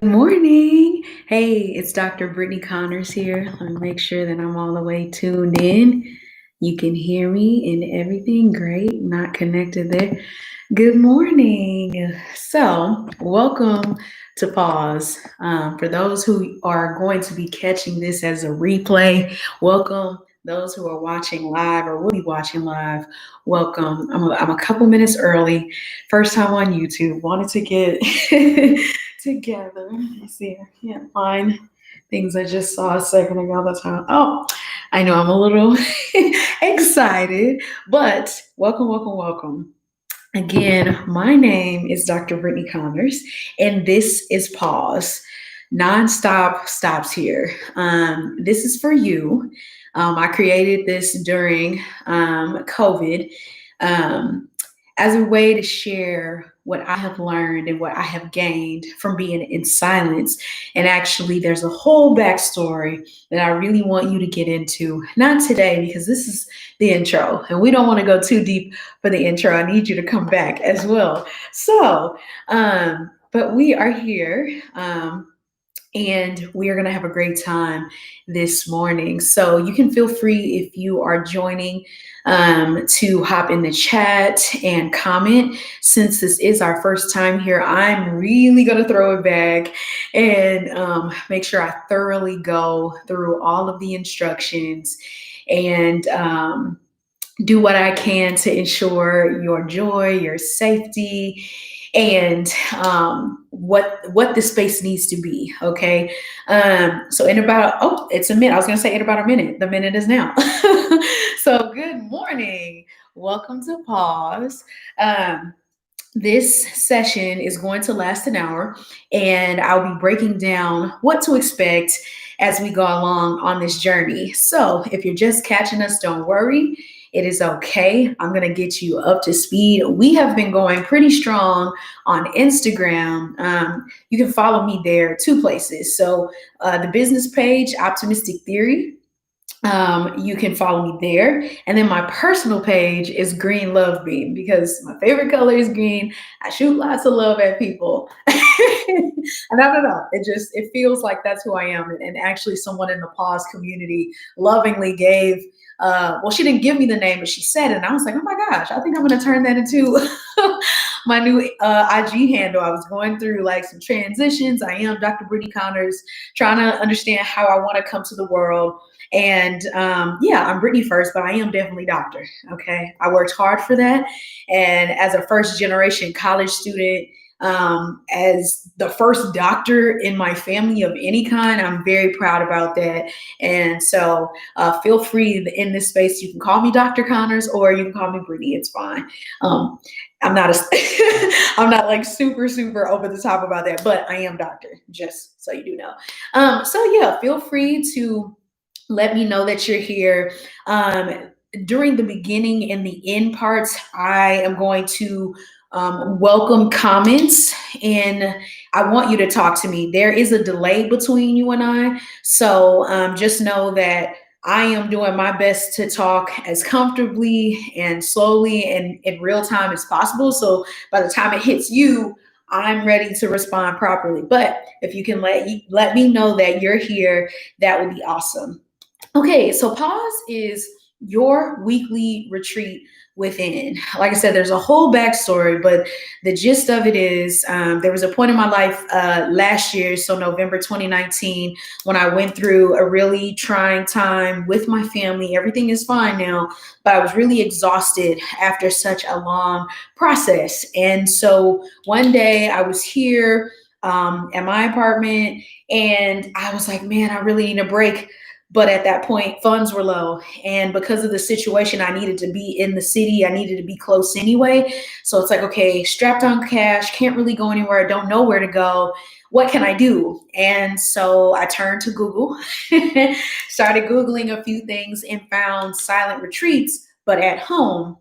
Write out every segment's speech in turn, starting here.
Good morning. Hey, it's Dr. Brittany Connors here. Let me make sure that I'm all the way tuned in. You can hear me and everything. Great. Not connected there. Good morning. So, welcome to Pause. For those who are going to be catching this as a replay, welcome. Those who are watching live or will be watching live, welcome. I'm a couple minutes early. First time on YouTube. Wanted to get together. Let's see. I can't find things I just saw a second ago. That's how. Oh, I know I'm a little excited, but welcome, welcome, welcome. Again, my name is Dr. Brittany Connors, and this is Pause. Nonstop stops here. This is for you. I created this during COVID. Um, as a way to share what I have learned and what I have gained from being in silence. And actually, there's a whole backstory that I really want you to get into. Not today, because this is the intro, and we don't want to go too deep for the intro. I need you to come back as well. But we are here. And we are going to have a great time this morning. So you can feel free if you are joining to hop in the chat and comment. Since this is our first time here, I'm really going to throw it back and make sure I thoroughly go through all of the instructions and do what I can to ensure your joy, your safety, and what the space needs to be. Okay. So in about it's a minute. I was gonna say in about a minute. The minute is now. So good morning. Welcome to Pause. Um, this session is going to last an hour, and I'll be breaking down what to expect as we go along on this journey. So, if you're just catching us, don't worry. It is okay. I'm going to get you up to speed. We have been going pretty strong on Instagram. You can follow me there, two places. So, the business page, Optimistic Theory. You can follow me there. And then my personal page is Green Love Beam because my favorite color is green. I shoot lots of love at people. And I don't know. It feels like that's who I am. And actually someone in the pause community lovingly gave well, she didn't give me the name, but she said it. And I was like, oh my gosh, I think I'm gonna turn that into my new IG handle. I was going through like some transitions. I am Dr. Brittany Connors, trying to understand how I want to come to the world. And yeah, I'm Brittany first, but I am definitely doctor. Okay. I worked hard for that. And as a first generation college student, as the first doctor in my family of any kind, I'm very proud about that. And so feel free in this space. You can call me Dr. Connors or you can call me Brittany. It's fine. Um, I'm not I'm not like super over the top about that, but I am doctor, just so you do know. So yeah, feel free to let me know that you're here. During the beginning and the end parts, I am going to welcome comments, and I want you to talk to me. There is a delay between you and I, so just know that I am doing my best to talk as comfortably and slowly and in real time as possible. So by the time it hits you, I'm ready to respond properly. But if you can let me know that you're here, that would be awesome. Okay, so pause is your weekly retreat within. Like I said, there's a whole backstory, but the gist of it is there was a point in my life last year, so November 2019, when I went through a really trying time with my family. Everything is fine now, but I was really exhausted after such a long process. And so one day I was here at my apartment and I was like, man, I really need a break. But at that point, funds were low. And because of the situation, I needed to be in the city. I needed to be close anyway. So it's like, okay, strapped on cash, can't really go anywhere, don't know where to go. What can I do? And so I turned to Google, started Googling a few things and found silent retreats, but at home.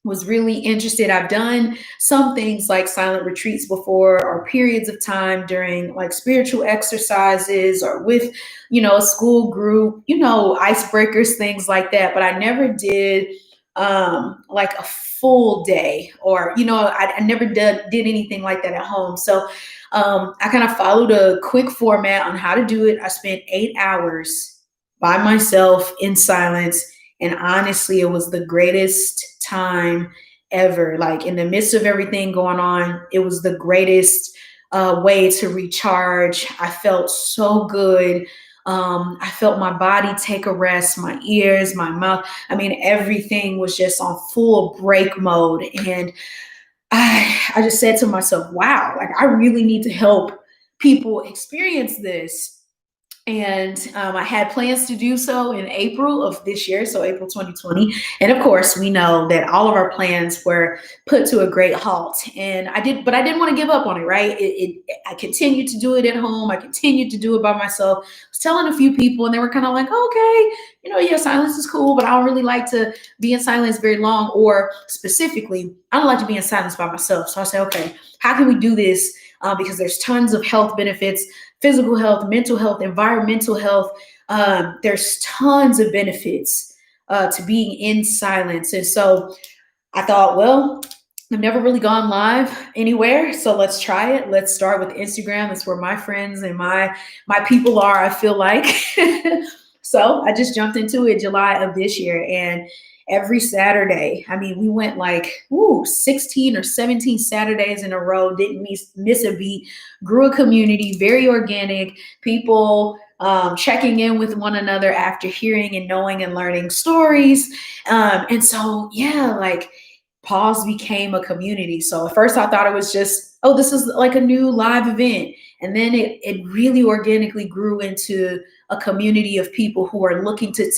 Was really interested. I've done some things like silent retreats before or periods of time during like spiritual exercises or with, a school group, icebreakers, things like that. But I never did like a full day, or, I never did anything like that at home. So I kind of followed a quick format on how to do it. I spent 8 hours by myself in silence. And honestly, it was the greatest time ever. Like, in the midst of everything going on, it was the greatest way to recharge. I felt so good. I felt my body take a rest, my ears, my mouth. I mean, everything was just on full break mode. And I just said to myself, wow, like, I really need to help people experience this. And I had plans to do so in April of this year, so April 2020. And of course, we know that all of our plans were put to a great halt. And but I didn't want to give up on it, right? I continued to do it at home. I continued to do it by myself. I was telling a few people, and they were kind of like, okay, yeah, silence is cool, but I don't really like to be in silence very long. Or specifically, I don't like to be in silence by myself. So I said, okay, how can we do this? Because there's tons of health benefits: physical health, mental health, environmental health. There's tons of benefits to being in silence. And so I thought, well, I've never really gone live anywhere, so let's try it. Let's start with Instagram. That's where my friends and my people are, I feel like. So I just jumped into it July of this year, and every Saturday, I mean, we went like 16 or 17 Saturdays in a row, didn't miss a beat, grew a community, very organic, people checking in with one another after hearing and knowing and learning stories. And so, yeah, like, Pause became a community. So at first I thought it was just, oh, this is like a new live event. And then it really organically grew into a community of people who are looking to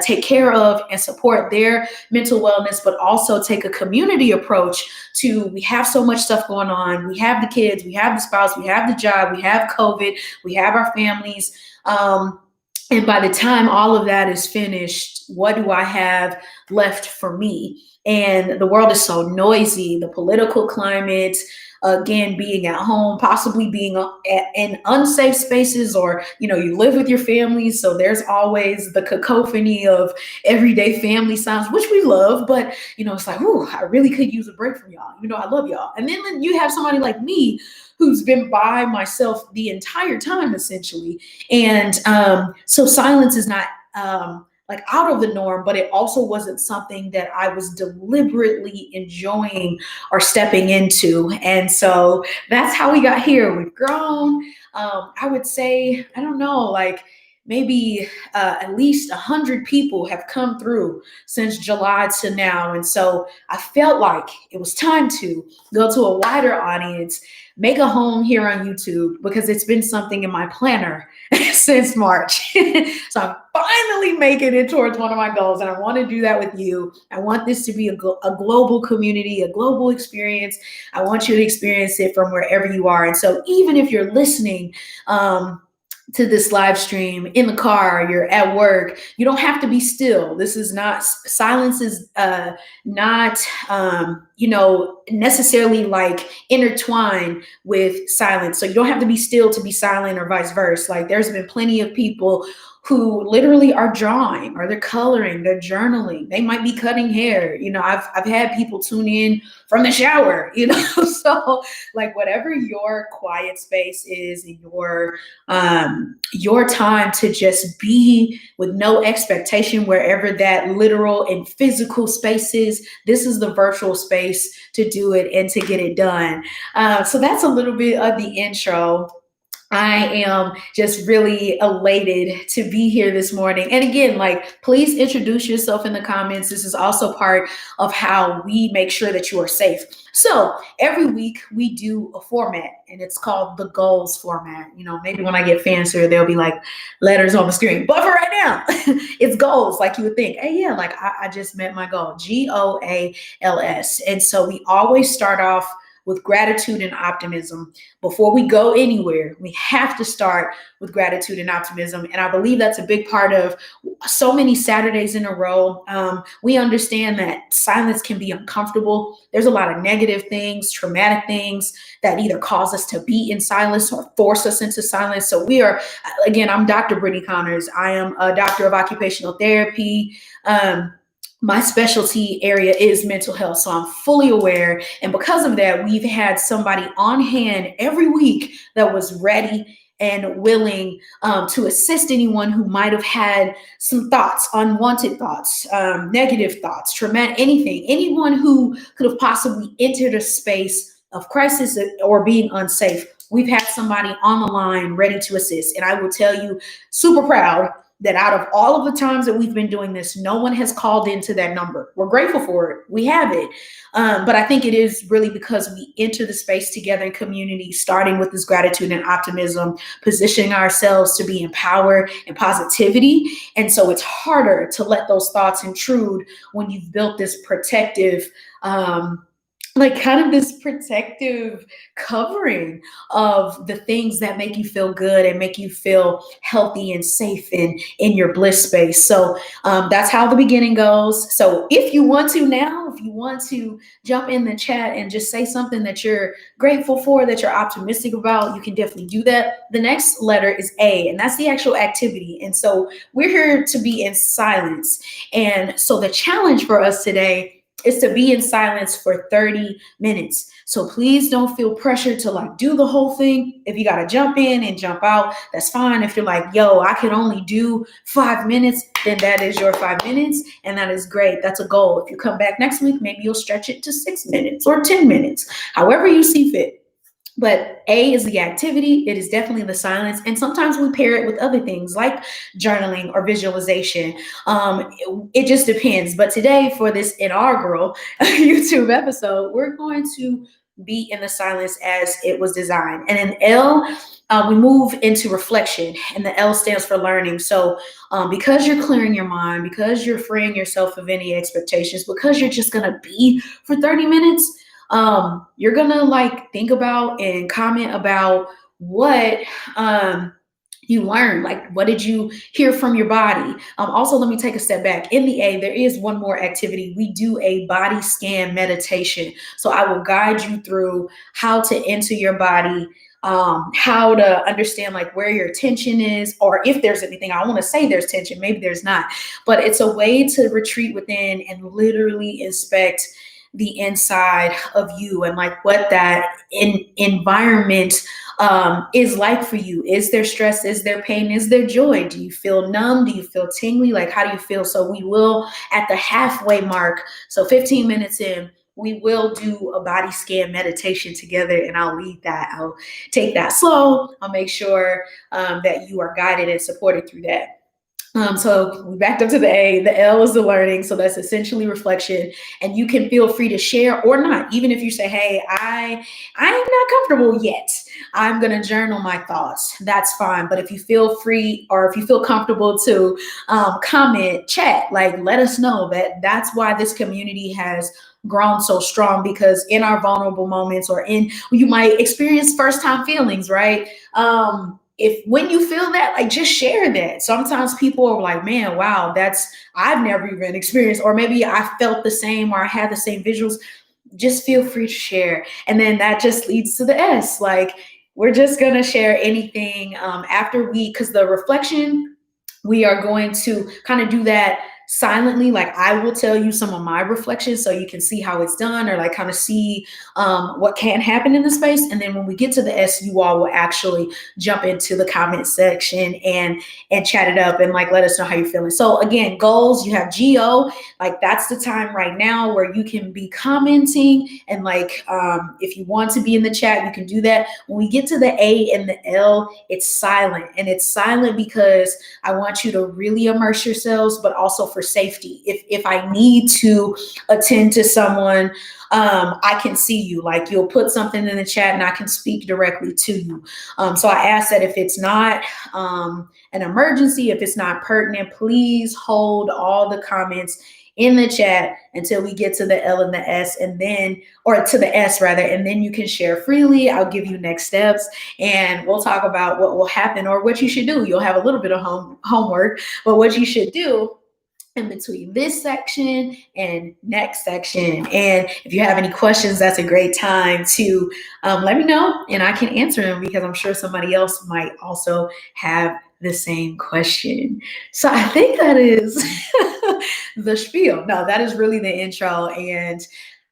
take care of and support their mental wellness, but also take a community approach to, we have so much stuff going on. We have the kids, we have the spouse, we have the job, we have COVID, we have our families. And by the time all of that is finished, what do I have left for me? And the world is so noisy, the political climate, again, being at home, possibly being in unsafe spaces, or, you live with your family. So there's always the cacophony of everyday family sounds, which we love, but, it's like, ooh, I really could use a break from y'all. I love y'all. And then you have somebody like me who's been by myself the entire time, essentially. And so silence is not like out of the norm, but it also wasn't something that I was deliberately enjoying or stepping into. And so that's how we got here. We've grown. I would say, I don't know, like, maybe at least 100 people have come through since July to now. And so I felt like it was time to go to a wider audience, make a home here on YouTube, because it's been something in my planner since March. So I'm finally making it towards one of my goals, and I want to do that with you. I want this to be a global community, a global experience. I want you to experience it from wherever you are. And so even if you're listening to this live stream in the car, you're at work, you don't have to be still. This is not, silence is not, necessarily like intertwined with silence. So you don't have to be still to be silent, or vice versa. Like, there's been plenty of people who literally are drawing, or they're coloring, they're journaling, they might be cutting hair. I've had people tune in from the shower, so, like, whatever your quiet space is, your time to just be with no expectation, wherever that literal and physical space is, this is the virtual space to do it and to get it done. So that's a little bit of the intro. I am just really elated to be here this morning. And again, like, please introduce yourself in the comments. This is also part of how we make sure that you are safe. So every week we do a format, and it's called the goals format. Maybe when I get fancier, there'll be like letters on the screen. But for right now, it's goals, like you would think. Hey, yeah, like I just met my goal, GOALS. And so we always start off with gratitude and optimism. Before we go anywhere, we have to start with gratitude and optimism. And I believe that's a big part of so many Saturdays in a row. We understand that silence can be uncomfortable. There's a lot of negative things, traumatic things that either cause us to be in silence or force us into silence. So I'm Dr. Brittany Connors. I am a doctor of occupational therapy. my specialty area is mental health. So I'm fully aware. And because of that, we've had somebody on hand every week that was ready and willing to assist anyone who might have had some thoughts, unwanted thoughts, negative thoughts, traumatic, anything, anyone who could have possibly entered a space of crisis or being unsafe. We've had somebody on the line ready to assist. And I will tell you, super proud that out of all of the times that we've been doing this, no one has called into that number. We're grateful for it. We have it. But I think it is really because we enter the space together in community, starting with this gratitude and optimism, positioning ourselves to be in power and positivity. And so it's harder to let those thoughts intrude when you've built this protective, like kind of this protective covering of the things that make you feel good and make you feel healthy and safe in your bliss space. So that's how the beginning goes. So if you want to now, if you want to jump in the chat and just say something that you're grateful for, that you're optimistic about, you can definitely do that. The next letter is A, and that's the actual activity. And so we're here to be in silence. And so the challenge for us today is to be in silence for 30 minutes. So please don't feel pressured to like do the whole thing. If you got to jump in and jump out, that's fine. If you're like, yo, I can only do 5 minutes, then that is your 5 minutes. And that is great. That's a goal. If you come back next week, maybe you'll stretch it to 6 minutes or 10 minutes, however you see fit. But A is the activity. It is definitely the silence. And sometimes we pair it with other things like journaling or visualization. It just depends. But today, for this Inaugural YouTube episode, we're going to be in the silence as it was designed. And in L, we move into reflection, and the L stands for learning. So because you're clearing your mind, because you're freeing yourself of any expectations, because you're just going to be for 30 minutes, you're gonna like think about and comment about what you learned. Like, what did you hear from your body? Also, let me take a step back. In the A, there is one more activity. We do a body scan meditation. So I will guide you through how to enter your body, how to understand like where your tension is, or if there's anything. I want to say there's tension, maybe there's not, but it's a way to retreat within and literally inspect the inside of you and like what that environment is like for you. Is there stress? Is there pain? Is there joy? Do you feel numb? Do you feel tingly? Like, how do you feel? So we will, at the halfway mark, so 15 minutes in, we will do a body scan meditation together, and I'll lead that. I'll take that slow. I'll make sure that you are guided and supported through that. So we backed up to the A. The L is the learning. So that's essentially reflection. And you can feel free to share or not. Even if you say, hey, I'm not comfortable yet, I'm going to journal my thoughts. That's fine. But if you feel free or if you feel comfortable to comment, chat, like let us know. That's why this community has grown so strong, because in our vulnerable moments or you might experience first time feelings, right? If when you feel that, like just share that. Sometimes people are like, man, wow, I've never even experienced, or maybe I felt the same or I had the same visuals. Just feel free to share. And then that just leads to the S. Like, we're just going to share anything after because the reflection, we are going to kind of do that silently. Like, I will tell you some of my reflections so you can see how it's done, or like kind of see what can happen in the space. And then when we get to the S, you all will actually jump into the comment section and chat it up and like let us know how you're feeling. So again, goals, you have GO, like that's the time right now where you can be commenting, and like if you want to be in the chat, you can do that. When we get to the A and the L, it's silent. And it's silent because I want you to really immerse yourselves, but also for safety. If I need to attend to someone, I can see you. Like, you'll put something in the chat and I can speak directly to you. So I ask that if it's not an emergency, if it's not pertinent, please hold all the comments in the chat until we get to the L and the S, and then, or to the S rather, and then you can share freely. I'll give you next steps and we'll talk about what will happen or what you should do. You'll have a little bit of homework, but what you should do in between this section and next section. And if you have any questions, that's a great time to let me know and I can answer them, because I'm sure somebody else might also have the same question. So I think that is the spiel. No, that is really the intro. And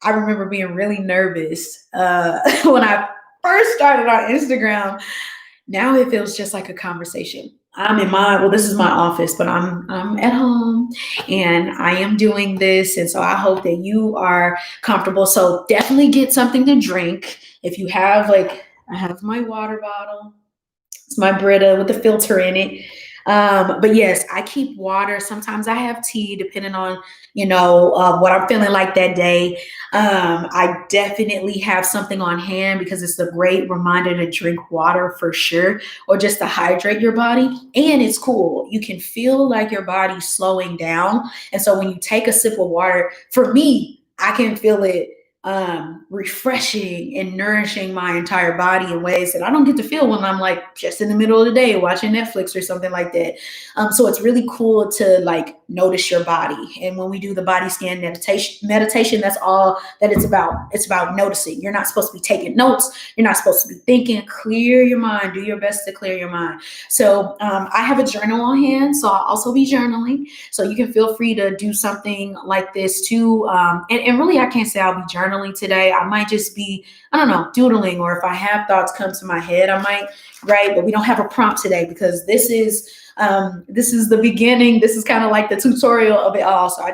I remember being really nervous when I first started on Instagram. Now it feels just like a conversation. I'm in my well, this is my office, but I'm at home and I am doing this. And so I hope that you are comfortable. So definitely get something to drink. If you have like I have my water bottle. It's my Brita with the filter in it. But yes, I keep water. Sometimes I have tea, depending on what I'm feeling like that day. I definitely have something on hand because it's a great reminder to drink water for sure, or just to hydrate your body. And it's cool. You can feel like your body's slowing down, and so when you take a sip of water, for me, I can feel it refreshing and nourishing my entire body in ways that I don't get to feel when I'm like just in the middle of the day watching Netflix or something like that. So it's really cool to like notice your body. And when we do the body scan meditation, that's all that it's about. It's about noticing. You're not supposed to be taking notes. You're not supposed to be thinking. Clear your mind. Do your best to clear your mind. So I have a journal on hand, so I'll also be journaling. So you can feel free to do something like this too. And really, I can't say I'll be journaling today. I might just be, I don't know, doodling, or if I have thoughts come to my head, I might write. But we don't have a prompt today because this is the beginning. This is kind of like the tutorial of it all. So I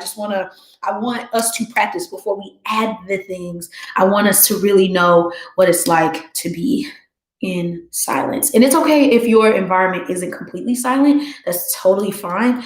want us to practice before we add the things. I want us to really know what it's like to be in silence. And it's okay if your environment isn't completely silent. That's totally fine.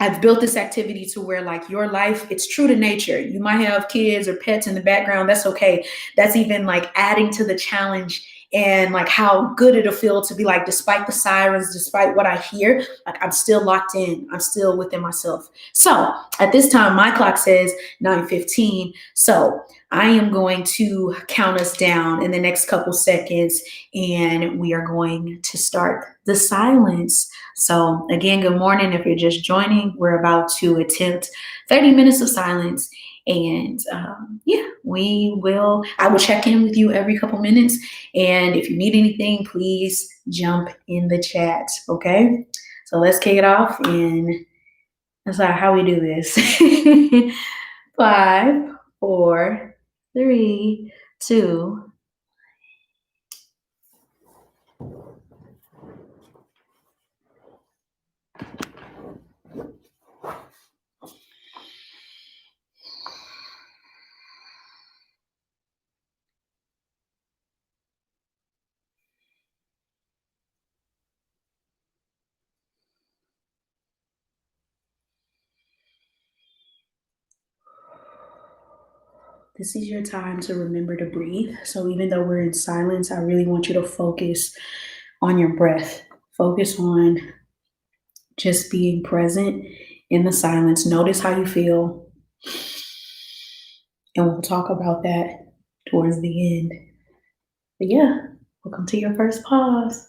I've built this activity to where like your life, it's true to nature. You might have kids or pets in the background. That's okay. That's even like adding to the challenge and like how good it'll feel to be like, despite the sirens, despite what I hear, like I'm still locked in. I'm still within myself. So at this time, my clock says 9:15. So I am going to count us down in the next couple seconds and we are going to start the silence. So, again, good morning. If you're just joining, we're about to attempt 30 minutes of silence. And yeah, I will check in with you every couple minutes. And if you need anything, please jump in the chat. Okay. So let's kick it off. And that's how we do this. 5, 4, 3, 2. This is your time to remember to breathe. So even though we're in silence, I really want you to focus on your breath. Focus on just being present in the silence. Notice how you feel. And we'll talk about that towards the end. But yeah, welcome to your first pause.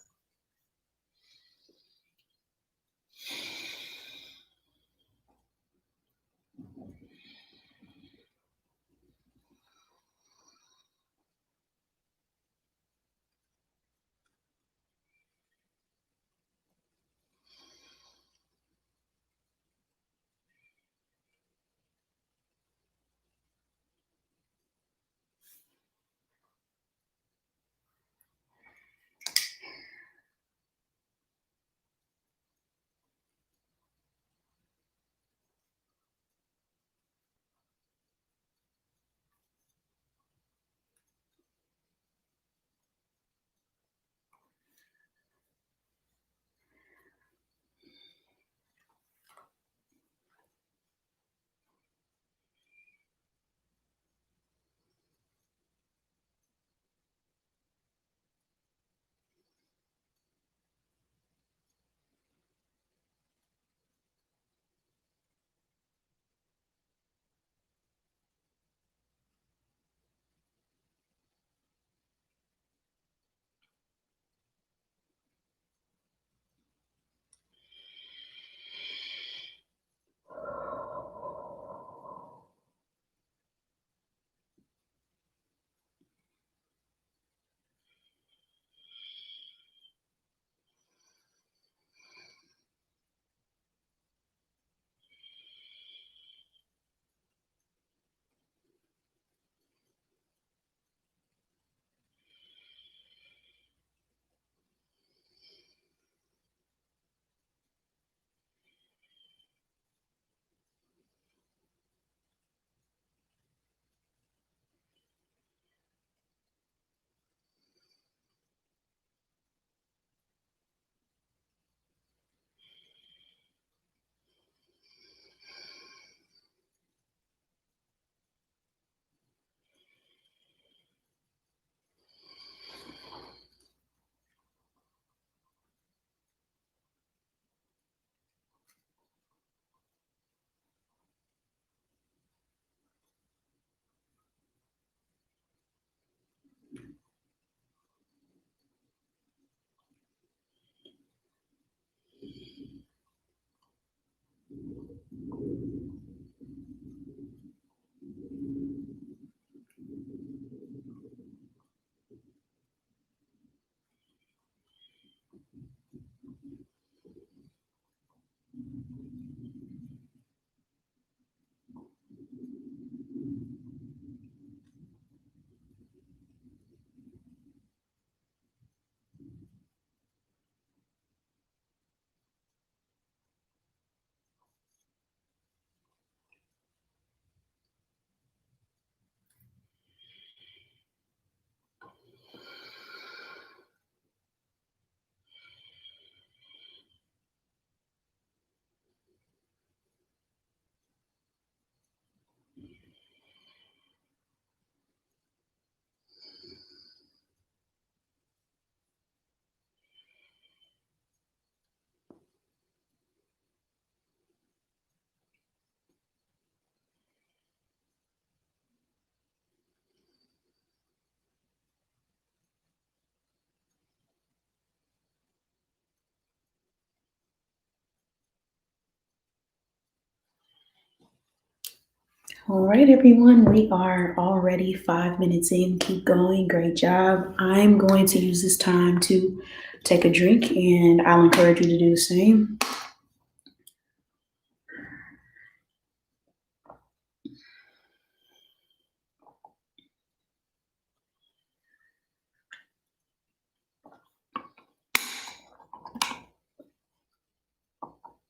All right, everyone, we are already 5 minutes in. Keep going. Great job. I'm going to use this time to take a drink, and I'll encourage you to do the same.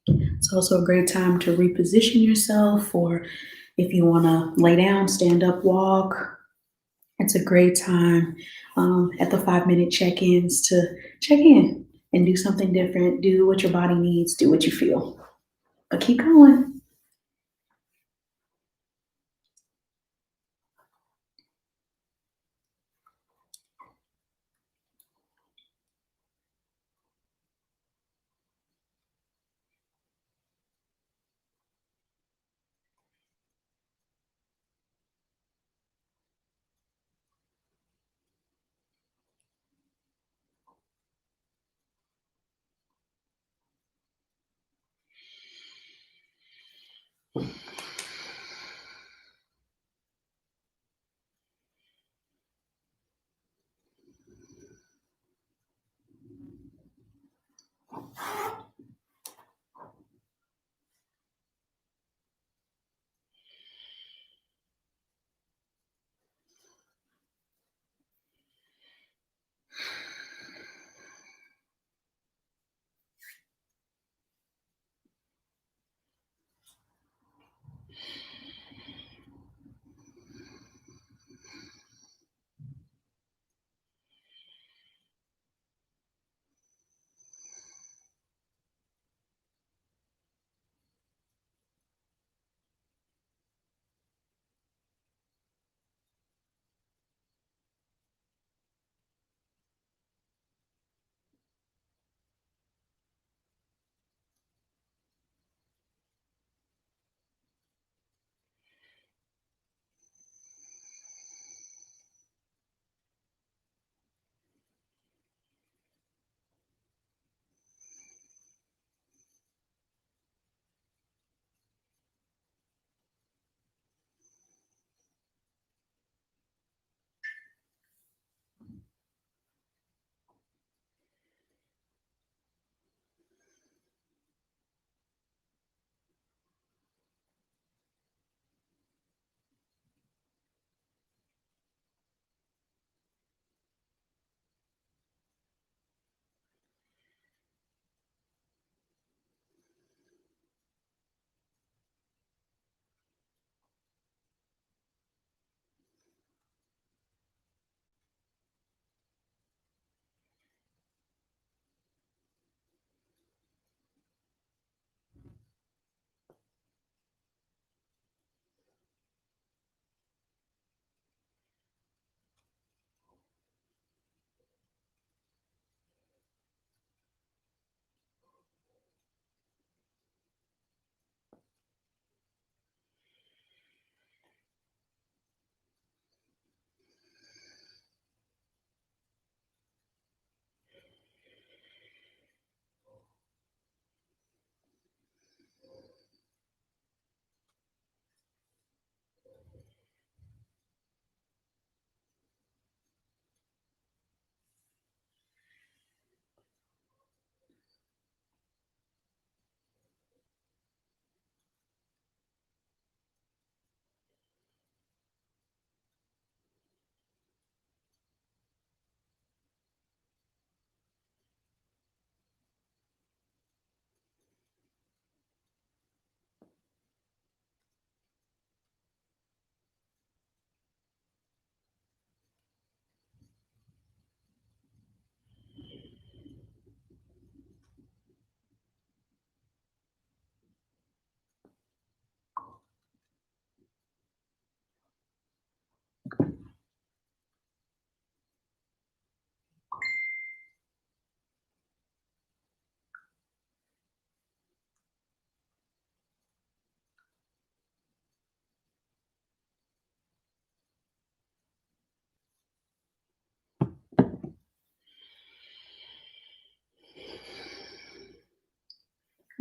It's also a great time to reposition yourself, or if you want to lay down, stand up, walk. It's a great time at the 5 minute check ins to check in and do something different, do what your body needs, do what you feel. But keep going.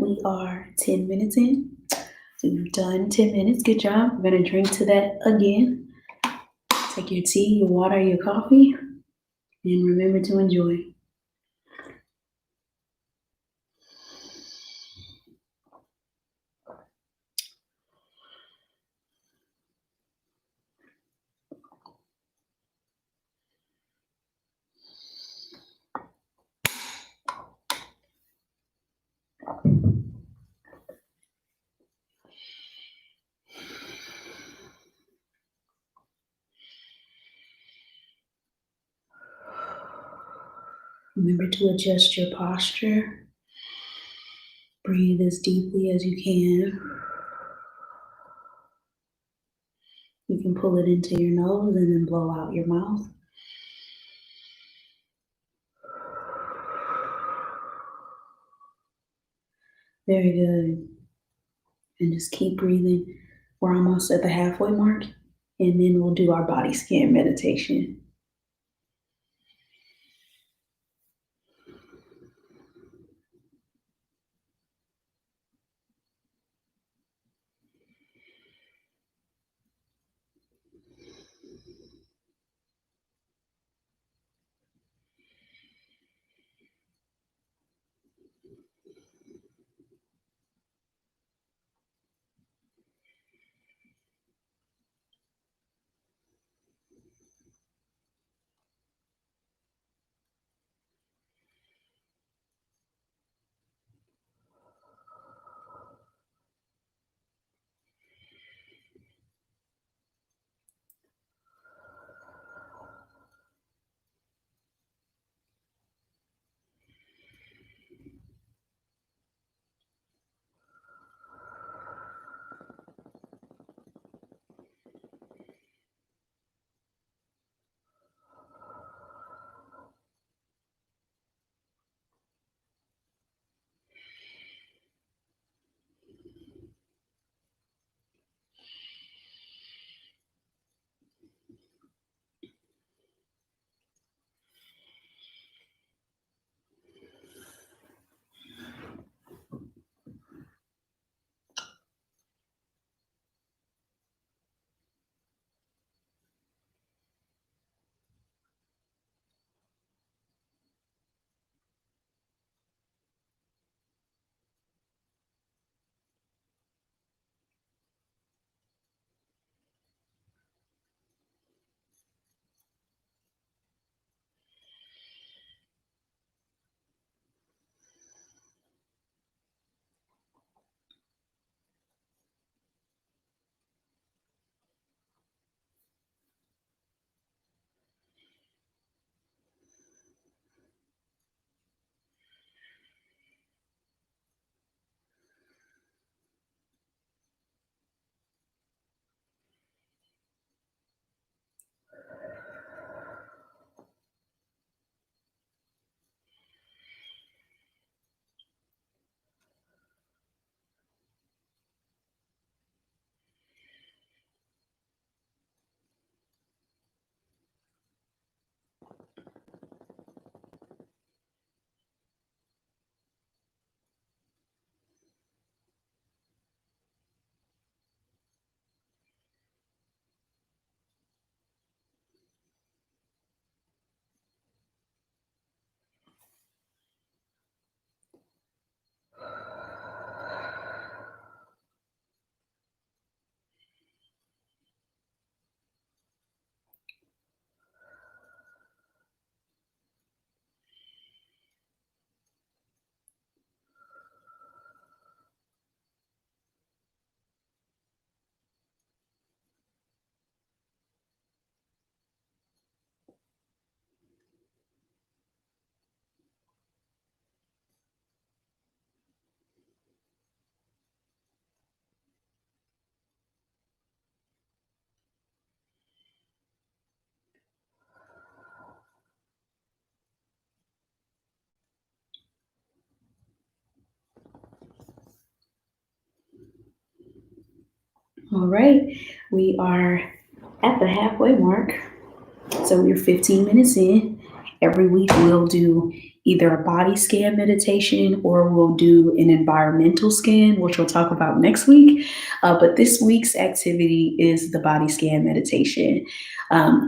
We are 10 minutes in. So you've done 10 minutes. Good job. We're going to drink to that again. Take your tea, your water, your coffee, and remember to enjoy. Remember to adjust your posture. Breathe as deeply as you can. You can pull it into your nose and then blow out your mouth. Very good. And just keep breathing. We're almost at the halfway mark, and then we'll do our body scan meditation. All right, we are at the halfway mark. So we're 15 minutes in, Every week we'll do either a body scan meditation or we'll do an environmental scan, which we'll talk about next week. But this week's activity is the body scan meditation.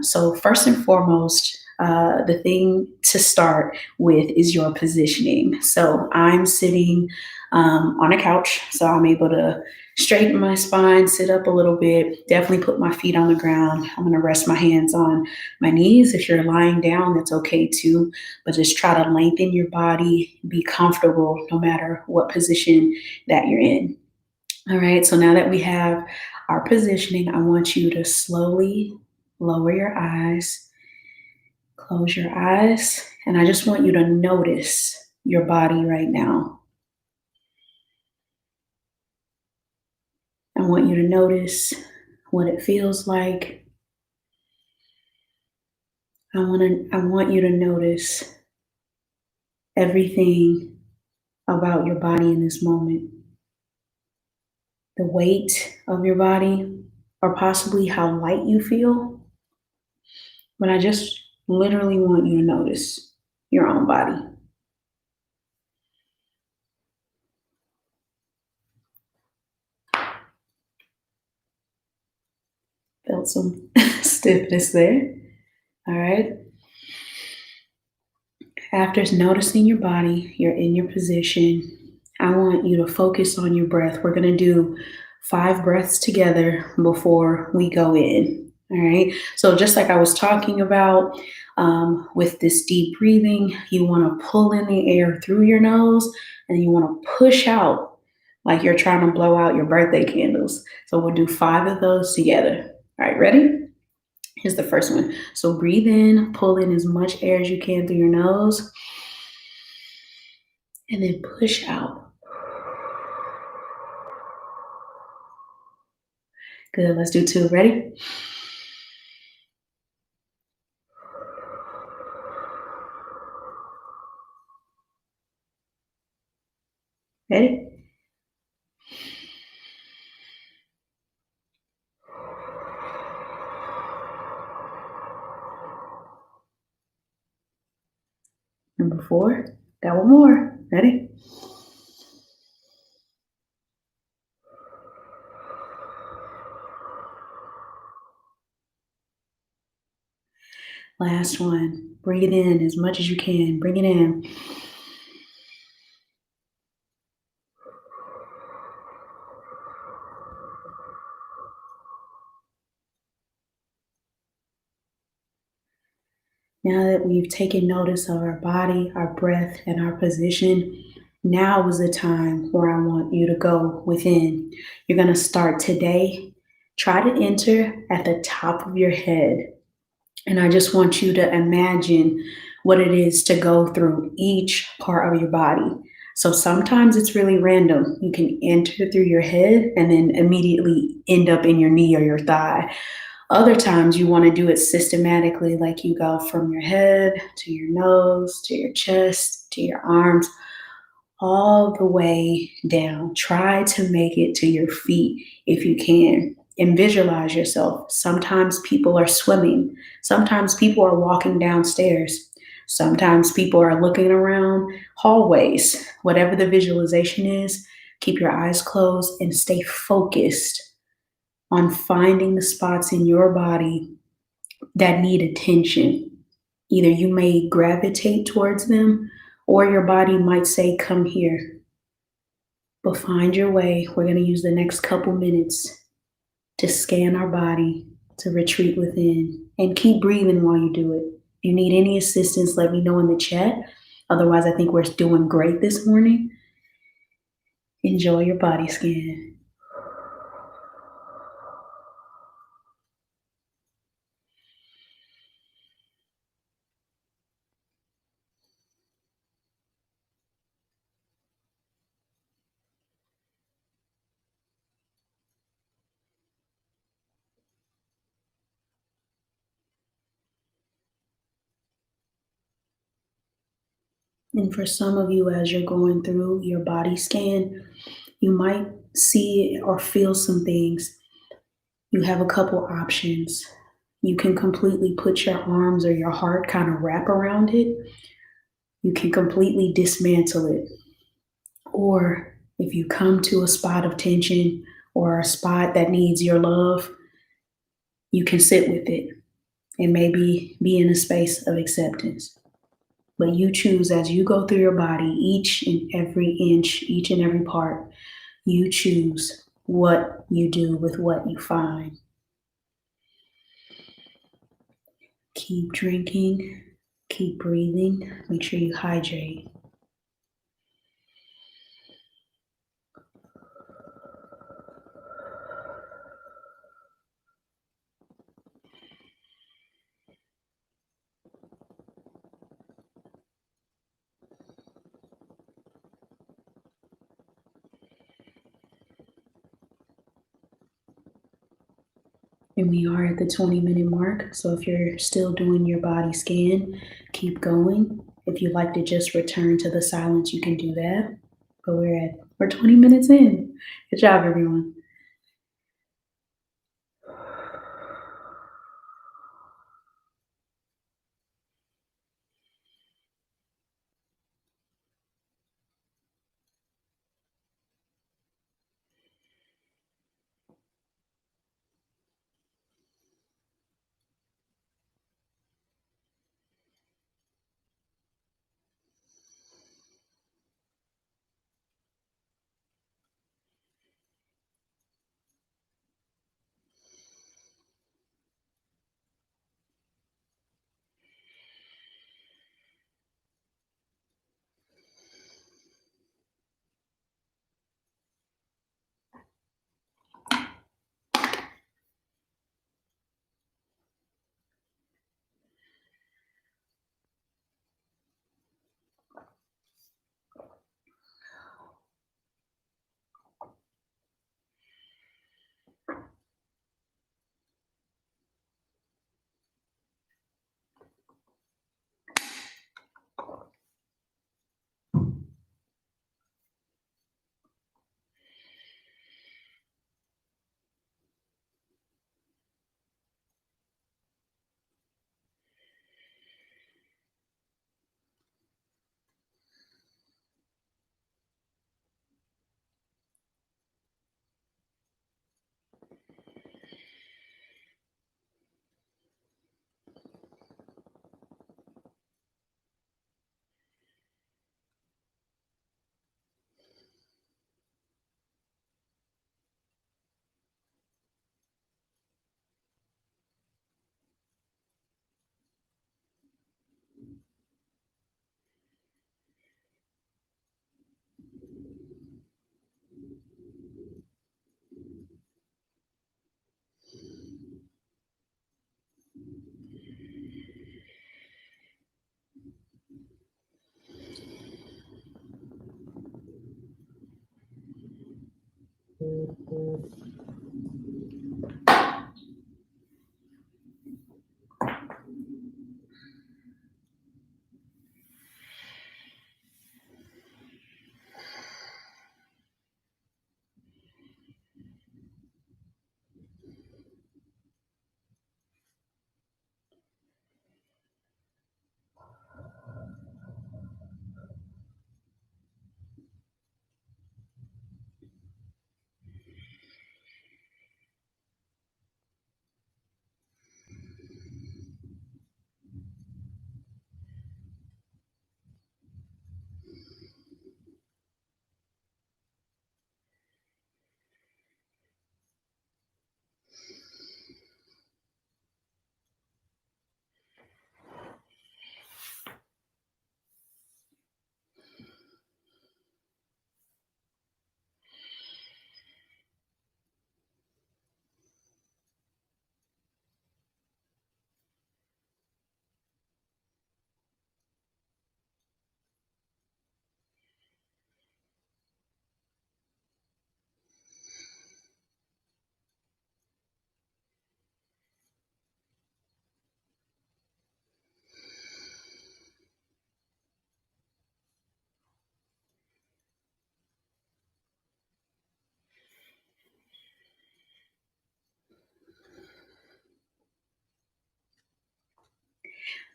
So, first and foremost, the thing to start with is your positioning. So, I'm sitting on a couch, so I'm able to straighten my spine, sit up a little bit, definitely put my feet on the ground. I'm going to rest my hands on my knees. If you're lying down, that's okay too, but just try to lengthen your body, be comfortable no matter what position that you're in. All right, so now that we have our positioning, I want you to slowly lower your eyes, close your eyes, and I just want you to notice your body right now. I want you to notice what it feels like. I want you to notice everything about your body in this moment. The weight of your body, or possibly how light you feel. But I just literally want you to notice your own body. Felt some stiffness there. All right. After noticing your body, you're in your position. I want you to focus on your breath. We're going to do 5 breaths together before we go in. All right. So, just like I was talking about with this deep breathing, you want to pull in the air through your nose and you want to push out like you're trying to blow out your birthday candles. So, we'll do 5 of those together. All right. Ready? Here's the first one. So breathe in, pull in as much air as you can through your nose, and then push out. Good. Let's do 2. Ready? Ready? Number 4. Got one more. Ready? Last one. Breathe in as much as you can. Bring it in. Now that we've taken notice of our body, our breath, and our position, now is the time where I want you to go within. You're going to start today. Try to enter at the top of your head. And I just want you to imagine what it is to go through each part of your body. So sometimes it's really random. You can enter through your head and then immediately end up in your knee or your thigh. Other times you want to do it systematically, like you go from your head to your nose, to your chest, to your arms, all the way down. Try to make it to your feet if you can and visualize yourself. Sometimes people are swimming, sometimes people are walking downstairs, sometimes people are looking around hallways. Whatever the visualization is, keep your eyes closed and stay focused on finding the spots in your body that need attention. Either you may gravitate towards them or your body might say, come here. But find your way. We're going to use the next couple minutes to scan our body, to retreat within, and keep breathing while you do it. If you need any assistance, let me know in the chat. Otherwise, I think we're doing great this morning. Enjoy your body scan. And for some of you, as you're going through your body scan, you might see or feel some things. You have a couple options. You can completely put your arms or your heart kind of wrap around it. You can completely dismantle it. Or if you come to a spot of tension or a spot that needs your love, you can sit with it and maybe be in a space of acceptance. But you choose as you go through your body, each and every inch, each and every part, you choose what you do with what you find. Keep drinking, keep breathing, make sure you hydrate. And we are at the 20-minute mark. So if you're still doing your body scan, keep going. If you'd like to just return to the silence, you can do that. But we're 20 minutes in. Good job, everyone.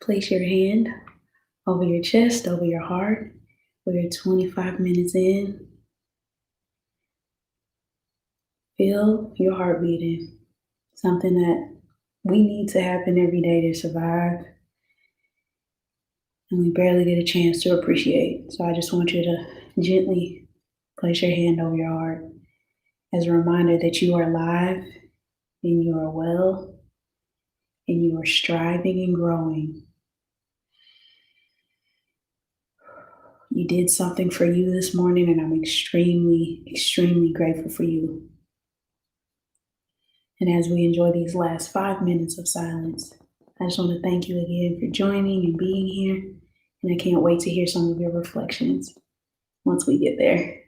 Place your hand over your chest, over your heart. We're 25 minutes in. Feel your heart beating. Something that we need to happen every day to survive, and we barely get a chance to appreciate. So I just want you to gently place your hand over your heart as a reminder that you are alive and you are well and you are striving and growing. You did something for you this morning, and I'm extremely, extremely grateful for you. And as we enjoy these last 5 minutes of silence, I just want to thank you again for joining and being here. And I can't wait to hear some of your reflections once we get there.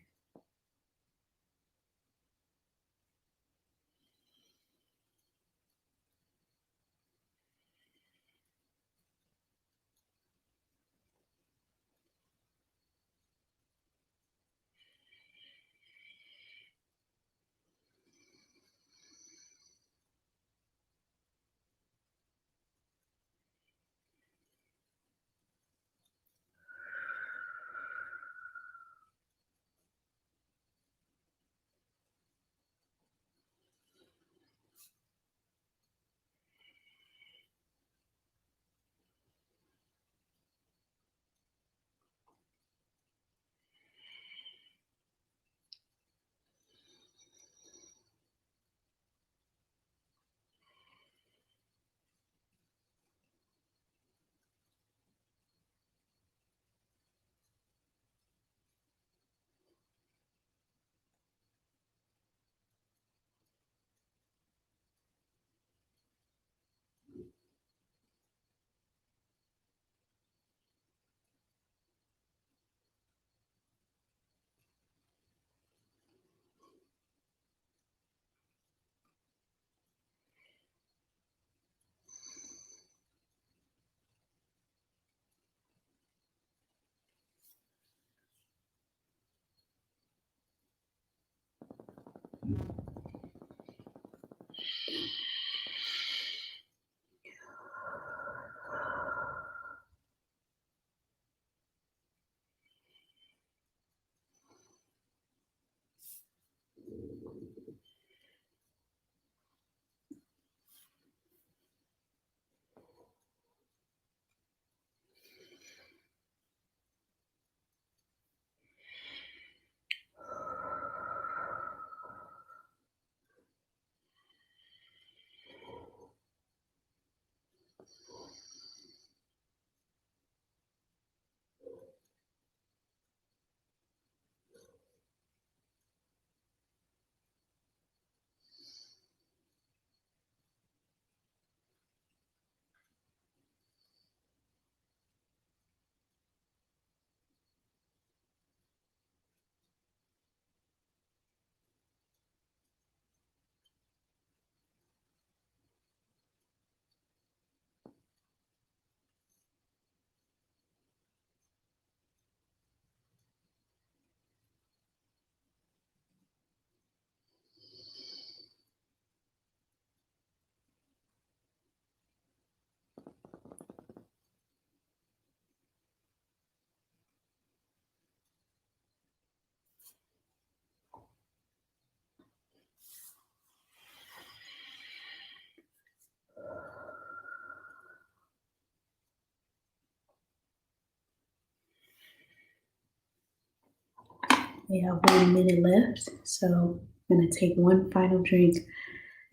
We have 1 minute left, so I'm going to take one final drink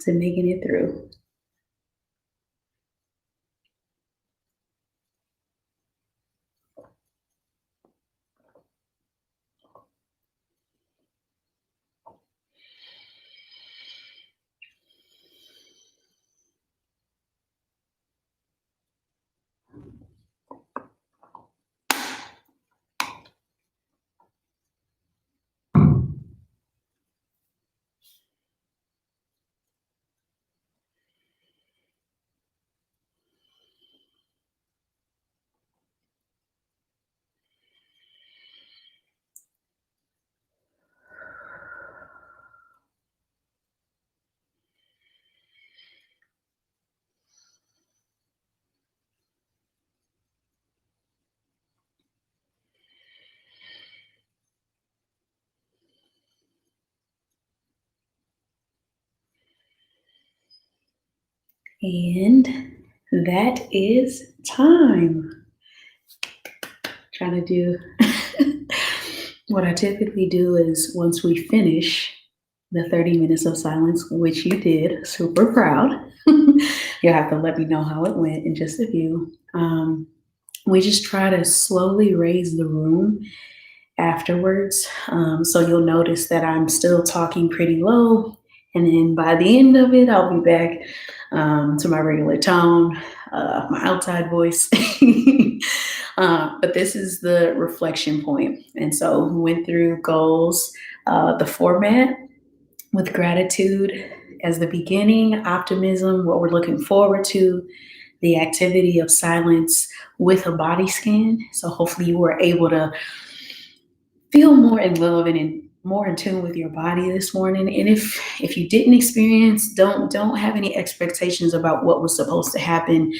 to making it through. And that is time. Trying to do what I typically do is once we finish the 30 minutes of silence, which you did, super proud. You'll have to let me know how it went in just a few. We just try to slowly raise the room afterwards. So you'll notice that I'm still talking pretty low. And then by the end of it, I'll be back to my regular tone, my outside voice. But this is the reflection point. And so we went through goals, the format with gratitude as the beginning, optimism, what we're looking forward to, the activity of silence with a body scan. So hopefully you were able to feel more in love and more in tune with your body this morning. And if you didn't experience, don't have any expectations about what was supposed to happen.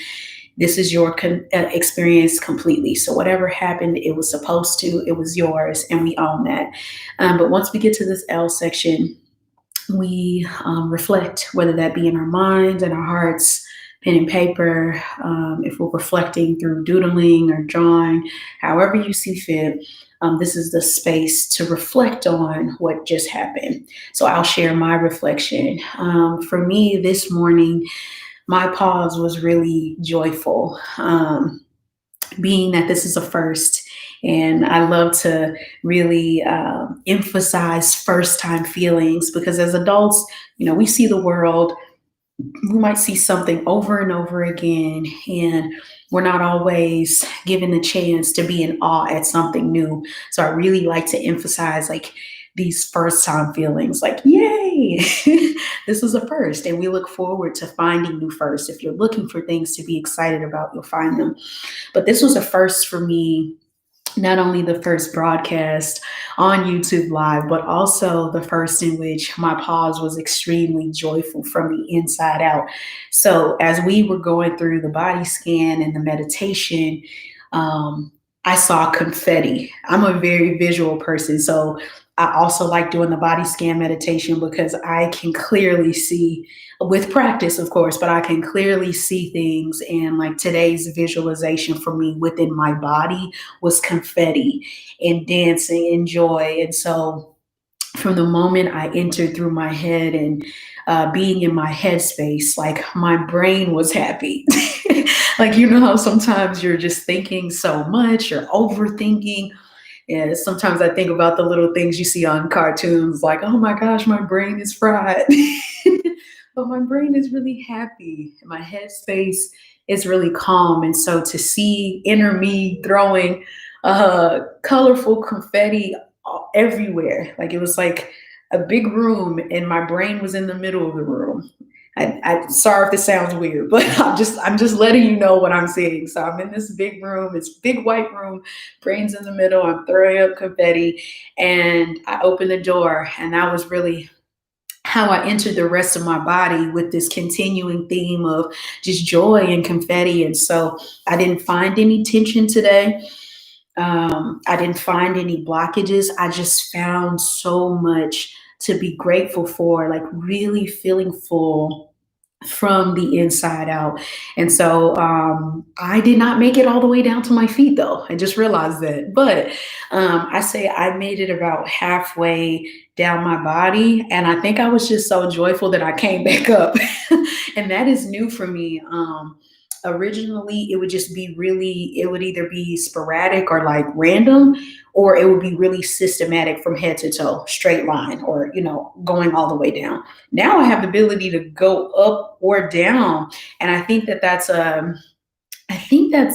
This is your experience completely. So whatever happened, it was supposed to, it was yours, and we own that. But once we get to this L section, we reflect, whether that be in our minds and our hearts, pen and paper, if we're reflecting through doodling or drawing, however you see fit. This is the space to reflect on what just happened. So I'll share my reflection. For me this morning, my pause was really joyful, being that this is a first. And I love to really emphasize first time feelings because as adults, we see the world, we might see something over and over again, and we're not always given the chance to be in awe at something new. So I really like to emphasize like these first time feelings, like, yay, this is a first. And we look forward to finding new firsts. If you're looking for things to be excited about, you'll find them. But this was a first for me, not only the first broadcast on YouTube Live, but also the first in which my pause was extremely joyful from the inside out. So, as we were going through the body scan and the meditation, I saw confetti. I'm a very visual person. So, I also like doing the body scan meditation because I can clearly see, with practice, of course, but I can clearly see things. And like today's visualization for me within my body was confetti and dancing and joy. And so from the moment I entered through my head and being in my headspace, like my brain was happy. Like, how sometimes you're just thinking so much, you're overthinking. And sometimes I think about the little things you see on cartoons, like, oh my gosh, my brain is fried. But my brain is really happy. My headspace is really calm. And so to see inner me throwing colorful confetti everywhere, like it was like a big room and my brain was in the middle of the room. I sorry if this sounds weird, but I'm just letting you know what I'm seeing. So I'm in this big room, it's big white room, brains in the middle, I'm throwing up confetti, and I opened the door, and that was really how I entered the rest of my body with this continuing theme of just joy and confetti. And so I didn't find any tension today. I didn't find any blockages. I just found so much to be grateful for, like really feeling full from the inside out. And so I did not make it all the way down to my feet, though. I just realized that. But I say I made it about halfway down my body. And I think I was just so joyful that I came back up. And that is new for me. Originally, it would just be really, it would either be sporadic or like random, or it would be really systematic from head to toe, straight line, or, going all the way down. Now I have the ability to go up or down. And I think that's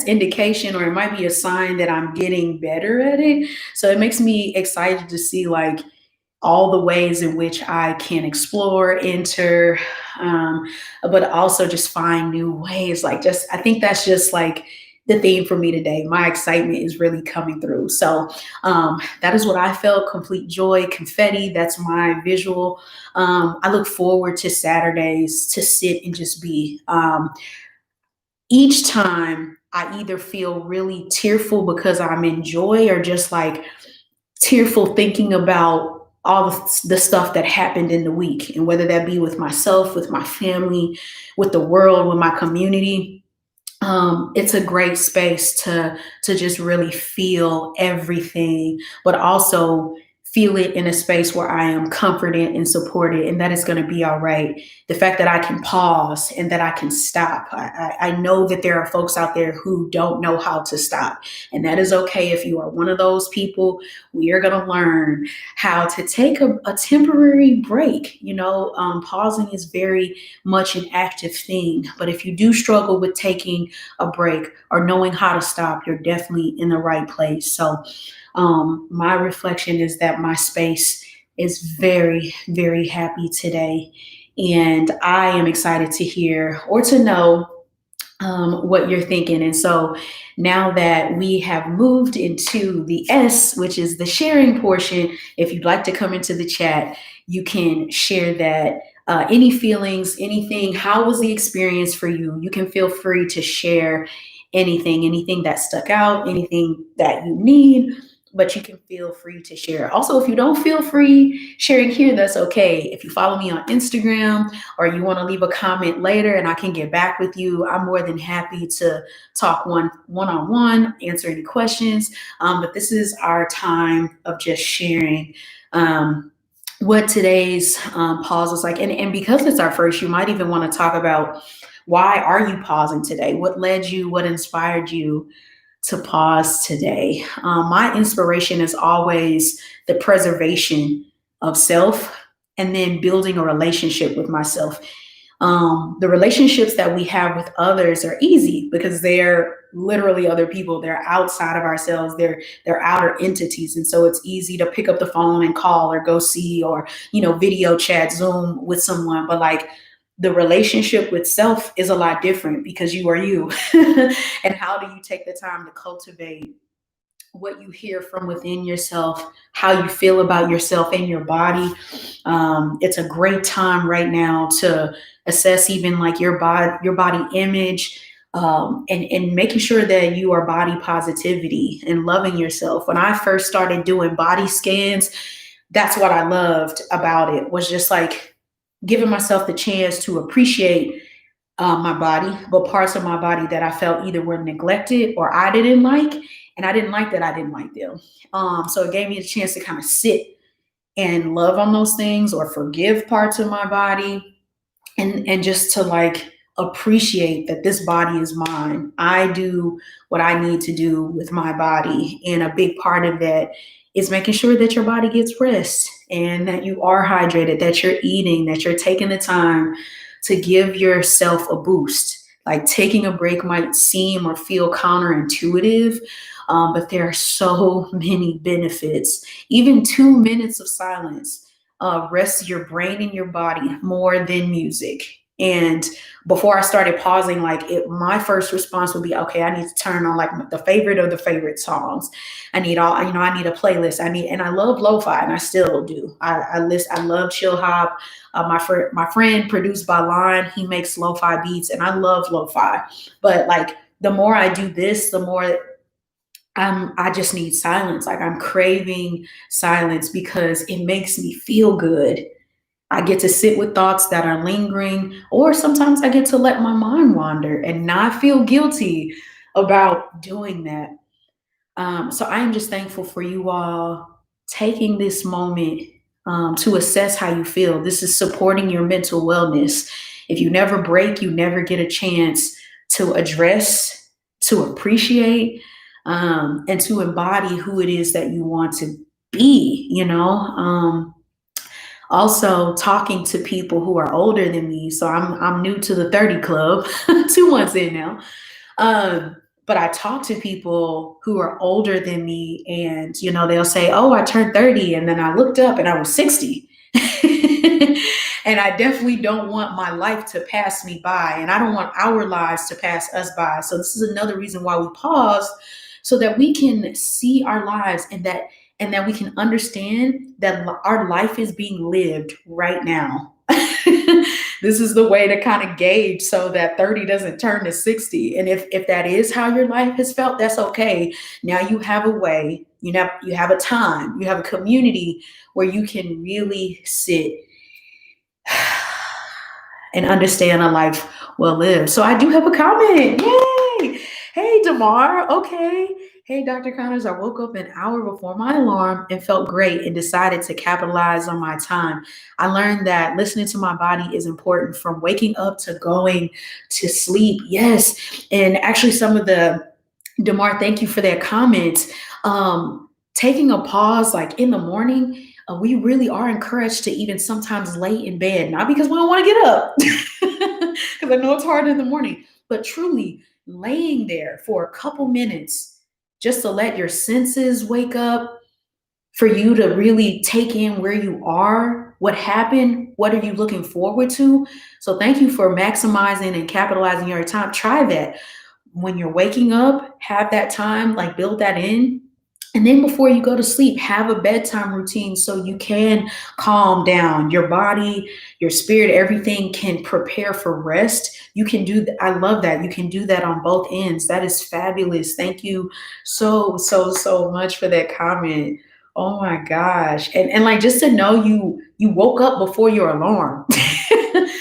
indication, or it might be a sign that I'm getting better at it. So it makes me excited to see like all the ways in which I can explore, enter, um, but also just find new ways. Like, just, I think that's just like the theme for me today. My excitement is really coming through. So that is what I felt, complete joy, confetti. That's my visual. I look forward to Saturdays to sit and just be. Each time I either feel really tearful because I'm in joy, or just like tearful thinking about all of the stuff that happened in the week, and whether that be with myself, with my family, with the world, with my community. It's a great space to just really feel everything, but also feel it in a space where I am comforted and supported, and that is going to be all right. The fact that I can pause and that I can stop. I know that there are folks out there who don't know how to stop, and that is okay. If you are one of those people, we are going to learn how to take a temporary break. Pausing is very much an active thing, but if you do struggle with taking a break or knowing how to stop, you're definitely in the right place. So, my reflection is that my space is very, very happy today. And I am excited to hear or to know what you're thinking. And so now that we have moved into the S, which is the sharing portion, if you'd like to come into the chat, you can share that. Any feelings, anything, how was the experience for you? You can feel free to share anything that stuck out, anything that you need, but you can feel free to share. Also, if you don't feel free sharing here, that's okay. If you follow me on Instagram or you want to leave a comment later and I can get back with you, I'm more than happy to talk one-on-one, answer any questions. But this is our time of just sharing what today's pause is like. And because it's our first, you might even want to talk about, why are you pausing today? What led you? What inspired you to pause today? My inspiration is always the preservation of self and then building a relationship with myself. The relationships that we have with others are easy because they're literally other people. They're outside of ourselves. They're outer entities, and so it's easy to pick up the phone and call or go see or video chat, Zoom with someone. But like, the relationship with self is a lot different because you are you. And how do you take the time to cultivate what you hear from within yourself, how you feel about yourself and your body? It's a great time right now to assess even like your body image, and making sure that you are body positivity and loving yourself. When I first started doing body scans, that's what I loved about it, was just like giving myself the chance to appreciate my body, but parts of my body that I felt either were neglected or I didn't like, and I didn't like that I didn't like them. So it gave me a chance to kind of sit and love on those things or forgive parts of my body, and just to like appreciate that this body is mine. I do what I need to do with my body, and a big part of that is making sure that your body gets rest and that you are hydrated, that you're eating, that you're taking the time to give yourself a boost. Like, taking a break might seem or feel counterintuitive, but there are so many benefits. Even 2 minutes of silence rests your brain and your body more than music. And before I started pausing, my first response would be, okay, I need to turn on like the favorite of the favorite songs. I need I need a playlist. And I love lo-fi, and I still do. I love chill hop. My friend, produced by Line, he makes lo-fi beats, and I love lo-fi. But like, the more I do this, the more I just need silence. Like, I'm craving silence because it makes me feel good. I get to sit with thoughts that are lingering, or sometimes I get to let my mind wander and not feel guilty about doing that. So I am just thankful for you all taking this moment to assess how you feel. This is supporting your mental wellness. If you never break, you never get a chance to address, to appreciate, and to embody who it is that you want to be. Also, talking to people who are older than me. So I'm new to the 30 club, 2 months in now. But I talk to people who are older than me, and they'll say, "Oh, I turned 30," and then I looked up and I was 60. And I definitely don't want my life to pass me by, and I don't want our lives to pass us by. So this is another reason why we pause, so that we can see our lives, and that we can understand that our life is being lived right now. This is the way to kind of gauge so that 30 doesn't turn to 60. And if that is how your life has felt, that's okay. Now you have a way, you have a time, you have a community where you can really sit and understand a life well lived. So I do have a comment. Yay! Hey, Damar. Okay. Hey, Dr. Connors, I woke up an hour before my alarm and felt great and decided to capitalize on my time. I learned that listening to my body is important from waking up to going to sleep. Yes. And actually, some of the, Damar, thank you for that comment. Taking a pause like in the morning, we really are encouraged to even sometimes lay in bed, not because we don't want to get up, because I know it's hard in the morning, but truly laying there for a couple minutes just to let your senses wake up, for you to really take in where you are, what happened, what are you looking forward to. So thank you for maximizing and capitalizing your time. Try that when you're waking up, have that time, like build that in. And then before you go to sleep, have a bedtime routine so you can calm down your body, your spirit, everything can prepare for rest. You can do that. I love that. You can do that on both ends. That is fabulous. Thank you so much for that comment. Oh my gosh. And like just to know you woke up before your alarm.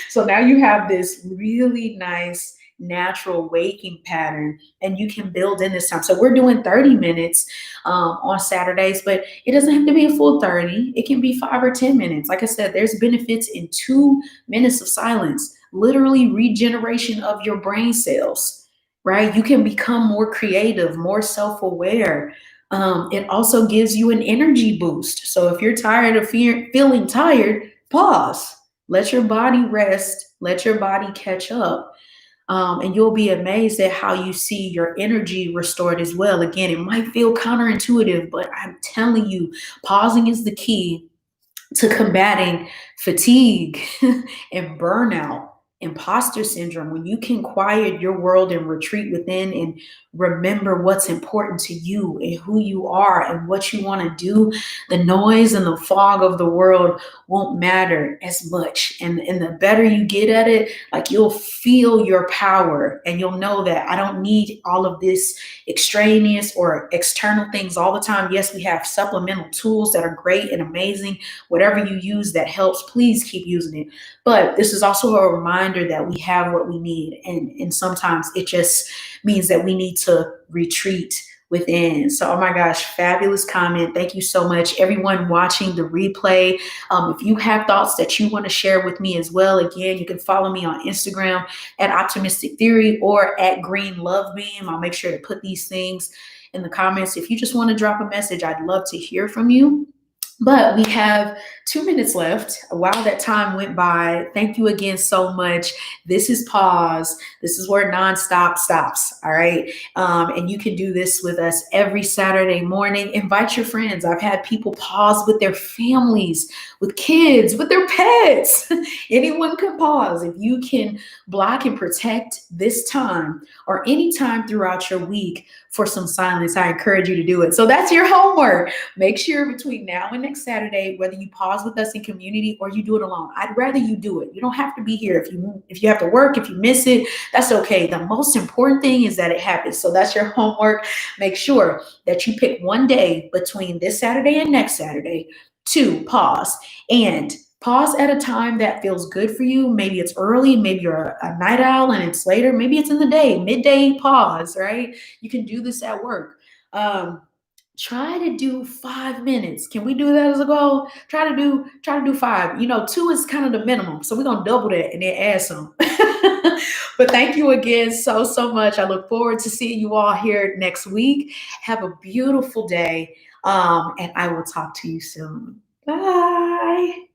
So now you have this really nice natural waking pattern and you can build in this time. So we're doing 30 minutes on Saturdays, but it doesn't have to be a full 30. It can be 5 or 10 minutes. Like I said, there's benefits in 2 minutes of silence, literally regeneration of your brain cells, right? You can become more creative, more self aware. It also gives you an energy boost. So if you're tired of feeling tired, pause, let your body rest, let your body catch up, and you'll be amazed at how you see your energy restored as well. Again, it might feel counterintuitive, but I'm telling you, pausing is the key to combating fatigue and burnout, imposter syndrome. When you can quiet your world and retreat within and remember what's important to you and who you are and what you want to do, the noise and the fog of the world won't matter as much. And the better you get at it, like you'll feel your power and you'll know that I don't need all of this extraneous or external things all the time. Yes, we have supplemental tools that are great and amazing. Whatever you use that helps, please keep using it. But this is also a reminder that we have what we need. And sometimes it just means that we need to retreat within. So, oh my gosh, fabulous comment. Thank you so much. Everyone watching the replay, if you have thoughts that you want to share with me as well, again, you can follow me on Instagram at Optimistic Theory or at Green Love Beam. I'll make sure to put these things in the comments. If you just want to drop a message, I'd love to hear from you. But we have 2 minutes left. Wow, that time went by. Thank you again so much. This is pause. This is where nonstop stops. All right. And you can do this with us every Saturday morning. Invite your friends. I've had people pause with their families, with kids, with their pets. Anyone can pause. If you can block and protect this time or any time throughout your week for some silence, I encourage you to do it. So that's your homework. Make sure between now and next Saturday, whether you pause with us in community or you do it alone, I'd rather you do it. You don't have to be here. If you have to work, if you miss it, that's okay. The most important thing is that it happens. So that's your homework. Make sure that you pick one day between this Saturday and next Saturday to pause, and pause at a time that feels good for you. Maybe it's early, maybe you're a night owl and it's later, maybe it's in the day, midday pause, right? You can do this at work. Try to do 5 minutes. Can we do that as a goal? Try to do 5. 2 is kind of the minimum. So we're gonna double that and then add some. But thank you again so much. I look forward to seeing you all here next week. Have a beautiful day. And I will talk to you soon. Bye.